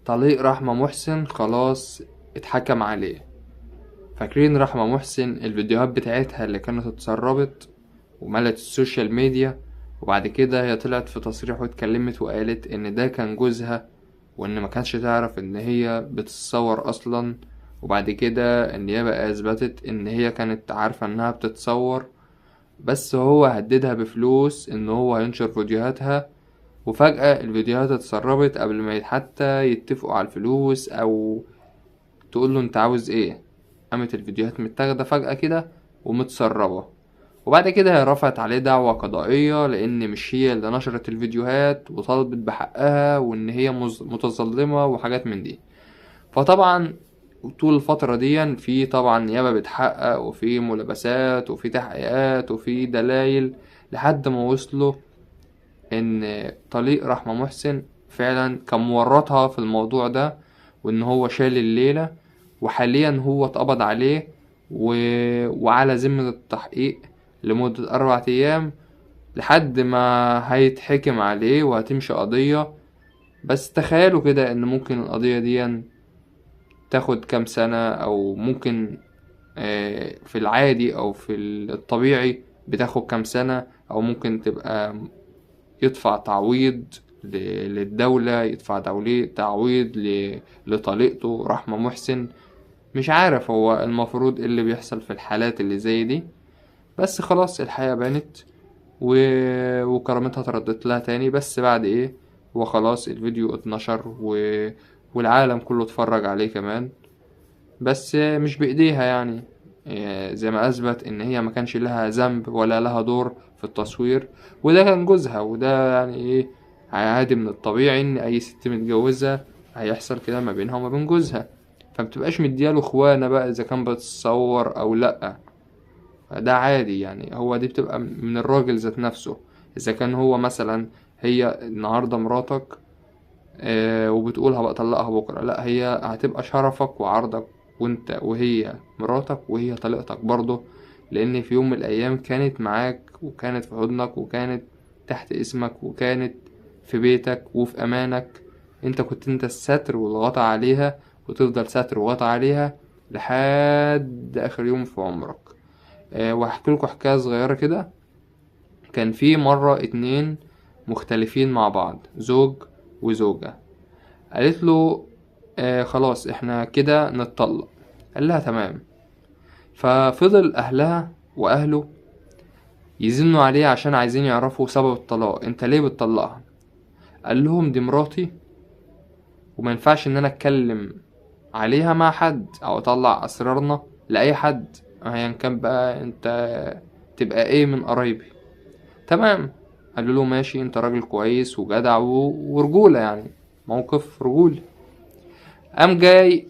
طليق رحمة محسن خلاص اتحكم عليه. فاكرين رحمة محسن الفيديوهات بتاعتها اللي كانت اتسربت وملت السوشيال ميديا، وبعد كده هي طلعت في تصريح واتكلمت وقالت ان ده كان جوزها، وان ما كانتش تعرف ان هي بتتصور اصلا. وبعد كده النيابة اثبتت ان هي كانت عارفة انها بتتصور، بس هو هددها بفلوس ان هو هينشر فيديوهاتها. وفجأة الفيديوهات اتسربت قبل ما حتى يتفقوا على الفلوس او تقوله انت عاوز ايه. قامت الفيديوهات متاخدة فجأة كده ومتسربة. وبعد كده هي رفعت عليه دعوى قضائية لان مش هي اللي نشرت الفيديوهات، وطالبت بحقها وان هي متظلمة وحاجات من دي. فطبعا طول الفترة دي في طبعا نيابة بتحقق، وفي ملابسات، وفي تحقيقات، وفي دلائل، لحد ما وصلوا ان طليق رحمة محسن فعلا كان مورطها في الموضوع ده، وان هو شال الليلة. وحاليا هو اتقبض عليه و... وعلى ذمة التحقيق لمدة 4 أيام، لحد ما هيتحكم عليه وهتمشي قضية. بس تخيلوا كده ان ممكن القضية دي تاخد كام سنة، او ممكن في العادي او في الطبيعي بتاخد كام سنة، او ممكن تبقى يدفع تعويض للدولة، يدفع تعويض لطليقته رحمة محسن. مش عارف هو المفروض إيه اللي بيحصل في الحالات اللي زي دي. بس خلاص الحياة بانت وكرامتها تردت لها تاني. بس بعد ايه؟ وخلاص الفيديو اتنشر والعالم كله اتفرج عليه كمان. بس مش بإيديها يعني. زي ما أثبت إن هي ما كانش لها ذنب ولا لها دور في التصوير، وده كان جوزها. وده يعني إيه، عادي من الطبيعي إن أي ست متجوزة هيحصل كده ما بينها وما بين جوزها. فمتبقاش مدياله اخوانه بقى إذا كان بتتصور أو لأ. ده عادي يعني. هو دي بتبقى من الراجل ذات نفسه. إذا كان هو مثلا، هي النهاردة مراتك وبتقول هبقى اطلقها بكره، لا، هي هتبقى شرفك وعرضك، وانت وهي مراتك وهي طليقتك برضه. لان في يوم من الايام كانت معاك، وكانت في حضنك، وكانت تحت اسمك، وكانت في بيتك وفي امانك. انت الستر والغطا عليها، وتفضل ستر وغطا عليها لحد اخر يوم في عمرك. وهحكي لكم حكايه صغيره كده. كان في مره 2 مختلفين مع بعض، زوج وزوجة. قالت له خلاص احنا كده نتطلق. قال لها تمام. ففضل اهلها واهله يزنوا عليه عشان عايزين يعرفوا سبب الطلاق، انت ليه بتطلقها؟ قال لهم دي مراتي، وما ينفعش ان انا اتكلم عليها مع حد او اطلع اسرارنا لاي حد، ايا كان بقى انت تبقى ايه من قرايبي. تمام. قالوا له ماشي، انت راجل كويس وجدع ورجولة يعني، موقف رجولي. قام جاي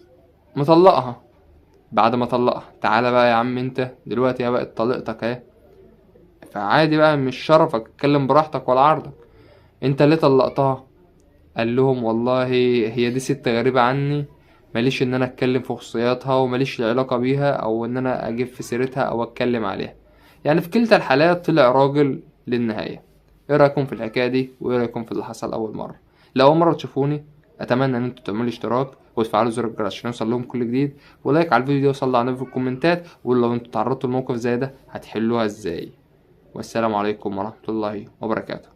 مطلقها. بعد ما طلقها، تعالى بقى يا عم، انت دلوقتي يا بقت طليقتك اهي، فعادي بقى مش شرفك اتكلم براحتك ولا عرضك، انت ليه طلقتها؟ قال لهم والله هي دي ست غريبة عني، ماليش ان انا اتكلم في خصوصياتها، وماليش علاقة بيها او ان انا اجيب في سيرتها او اتكلم عليها. يعني في كلتا الحالات طلع راجل للنهاية. ايه رأيكم في الحكاية دي؟ وايه رأيكم في اللي حصل اول مرة؟ لو اول مرة تشوفوني، اتمنى ان انتوا تعملوا اشتراك وتفعلوا زر الجرس عشان يوصل لهم كل جديد، ولايك على الفيديو يوصل على في الكومنتات، ولو انتوا تعرضتوا لموقف زي ده هتحلوها ازاي. والسلام عليكم ورحمة الله وبركاته.